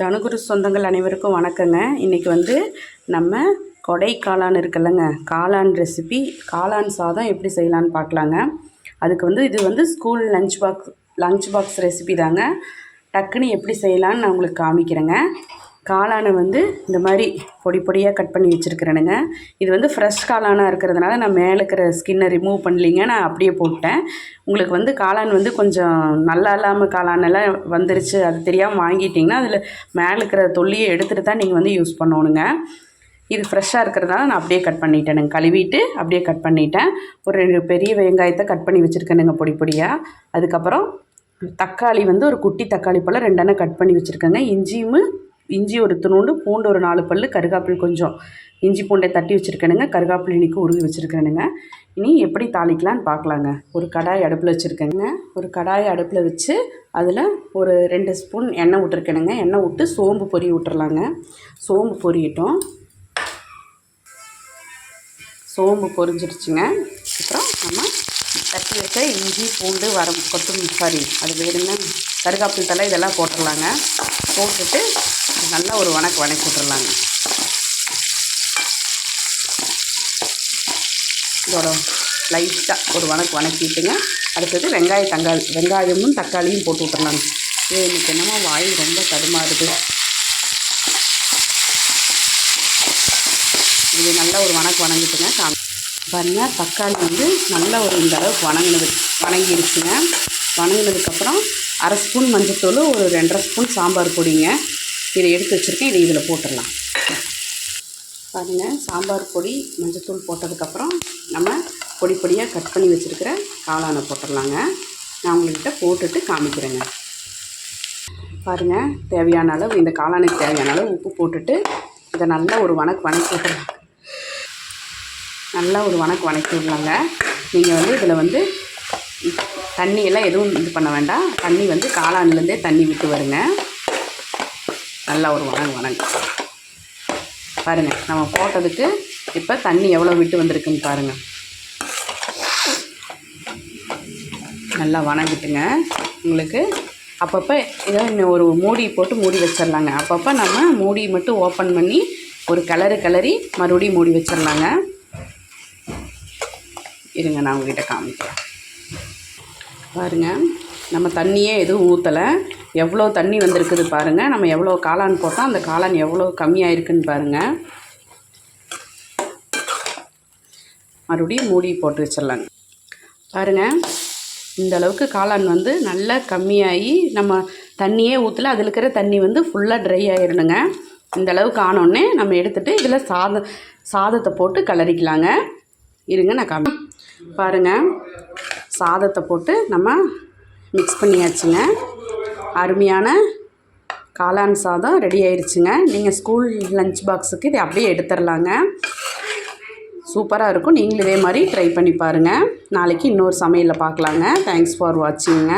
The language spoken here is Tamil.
தனுகுரு சொந்தங்கள் அனைவருக்கும் வணக்கங்க. இன்றைக்கி வந்து நம்ம கொடை காளான் இருக்குல்லங்க, காளான் ரெசிபி, காளான் சாதம் எப்படி செய்யலான்னு பார்க்கலாங்க. அதுக்கு வந்து இது வந்து ஸ்கூல் லஞ்ச் பாக்ஸ் ரெசிபி தாங்க. டக்குன்னு எப்படி செய்யலான்னு நான் உங்களுக்கு காமிக்கிறேங்க. காளானை வந்து இந்த மாதிரி பொடி பொடியாக கட் பண்ணி வச்சுருக்கிறேனுங்க. இது வந்து ஃப்ரெஷ் காளானாக இருக்கிறதுனால நான் மேலே இருக்கிற ஸ்கின்னை ரிமூவ் பண்ணலிங்க, நான் அப்படியே போட்டேன். உங்களுக்கு வந்து காளான் வந்து கொஞ்சம் நல்லா இல்லாமல் காளானெல்லாம் வந்துருச்சு, அது தெரியாமல் வாங்கிட்டிங்கன்னா அதில் மேலே இருக்கிற தொல்லியை எடுத்துகிட்டு தான் நீங்கள் வந்து யூஸ் பண்ணணுங்க. இது ஃப்ரெஷ்ஷாக இருக்கிறதுனால நான் அப்படியே கட் பண்ணிட்டேனுங்க, கழுவிட்டு அப்படியே கட் பண்ணிட்டேன். ஒரு 2 பெரிய வெங்காயத்தை கட் பண்ணி வச்சுருக்கேனுங்க பொடி பொடியாக. அதுக்கப்புறம் தக்காளி வந்து ஒரு குட்டி தக்காளி போல் 2 எண்ணெய் கட் பண்ணி வச்சுருக்கேங்க. இஞ்சி ஒரு துணுண்டு, பூண்டு ஒரு 4 பல், கருகாப்பில் கொஞ்சம், இஞ்சி பூண்டை தட்டி வச்சுருக்கேனுங்க. கருகாப்பில் இன்றைக்கி உருவி வச்சுருக்கேனுங்க. இனி எப்படி தாளிக்கலான்னு பார்க்கலாங்க. ஒரு கடாய் அடுப்பில் வச்சுருக்கேங்க. ஒரு கடாய் அடுப்பில் வச்சு அதில் ஒரு 2 ஸ்பூன் எண்ணெய் விட்டுருக்கேனுங்க. எண்ணெய் விட்டு சோம்பு பொரி விட்டுறலாங்க. சோம்பு பொரியட்டும். சோம்பு பொரிஞ்சிருச்சுங்க. அப்புறம் நம்ம தட்டி வச்ச இஞ்சி பூண்டு அது வேணுங்க, கருகாப்பில் தலை இதெல்லாம் போட்டுடலாங்க. போட்டுட்டு நல்லா ஒரு வணக்கி விட்டுறலாங்க. இதோட லைட்டாக ஒரு வணக்கிட்டுங்க. அடுத்தது வெங்காயமும் தக்காளியும் போட்டு விட்டுறலாங்க. இது எனக்கு என்னமோ வாய் ரொம்ப தடுமாறுது. இது நல்லா ஒரு வணங்கிட்டுங்க. பாருங்கள், தக்காளி வந்து நல்லா ஒரு இந்த அளவுக்கு வணங்கிடுச்சுங்க. வணங்கினதுக்கப்புறம் 1/2 ஸ்பூன் மஞ்சத்தூள், ஒரு 2.5 ஸ்பூன் சாம்பார் பொடிங்க, இதை எடுத்து வச்சுருக்கேன். இதில் போட்டுடலாம். பாருங்கள், சாம்பார் பொடி மஞ்சத்தூள் போட்டதுக்கப்புறம் நம்ம பொடி பொடியாக கட் பண்ணி வச்சுருக்கிற காளானை போட்டுடலாங்க. நான் உங்கள்கிட்ட போட்டுட்டு காமிக்கிறேங்க. பாருங்கள், தேவையான அளவு, இந்த காளானுக்கு தேவையான அளவு உப்பு போட்டுட்டு இதை நல்லா ஒரு வணக்கி விட்டுடலாம். நல்லா ஒரு வணக்கி விடலாங்க. நீங்கள் வந்து இதில் வந்து தண்ணியெல்லாம் எதுவும் இது பண்ண வேண்டாம். தண்ணி வந்து காளான்லேருந்தே தண்ணி விட்டு வருங்க. நல்லா ஒரு வணங்கு பாருங்கள். நம்ம போட்டதுக்கு இப்போ தண்ணி எவ்வளோ விட்டு வந்திருக்குன்னு பாருங்கள். நல்லா வணங்கிட்டுங்க. உங்களுக்கு அப்பப்போ ஏதோ இன்னும் ஒரு மூடி போட்டு மூடி வச்சிடலாங்க. அப்பப்போ நம்ம மூடி மட்டும் ஓப்பன் பண்ணி ஒரு கிளறி மறுபடியும் மூடி வச்சிடலாங்க. இருங்க, நான் உங்கள்கிட்ட காமிக்கிறேன். பாருங்கள், நம்ம தண்ணியே எதுவும் ஊற்றலை. எவ்வளோ தண்ணி வந்திருக்குது பாருங்கள். நம்ம எவ்வளோ காளான் போட்டால் அந்த காளான் எவ்வளோ கம்மியாயிருக்குன்னு பாருங்கள். மறுபடியும் மூடி போட்டு வச்சிடலாங்க. பாருங்கள், இந்த அளவுக்கு காளான் வந்து நல்லா கம்மியாகி, நம்ம தண்ணியே ஊற்றலை, அதில் இருக்கிற தண்ணி வந்து ஃபுல்லாக ட்ரை ஆகிடணுங்க. இந்த அளவுக்கு ஆனோடனே நம்ம எடுத்துகிட்டு இதில் சாதத்தை போட்டு கிளறிக்கலாங்க. இருங்க, நான் பாருங்கள், சாதத்தை போட்டு நம்ம மிக்ஸ் பண்ணியாச்சுங்க. அருமையான காளான் சாதம் ரெடி ஆயிடுச்சுங்க. நீங்கள் ஸ்கூல் லஞ்ச் பாக்ஸுக்கு இதை அப்படியே எடுத்துடலாங்க. சூப்பராக இருக்கும். நீங்களும் இதே மாதிரி ட்ரை பண்ணி பாருங்கள். நாளைக்கு இன்னொரு சமையலில் பார்க்கலாங்க. Thanks for வாட்சிங்க.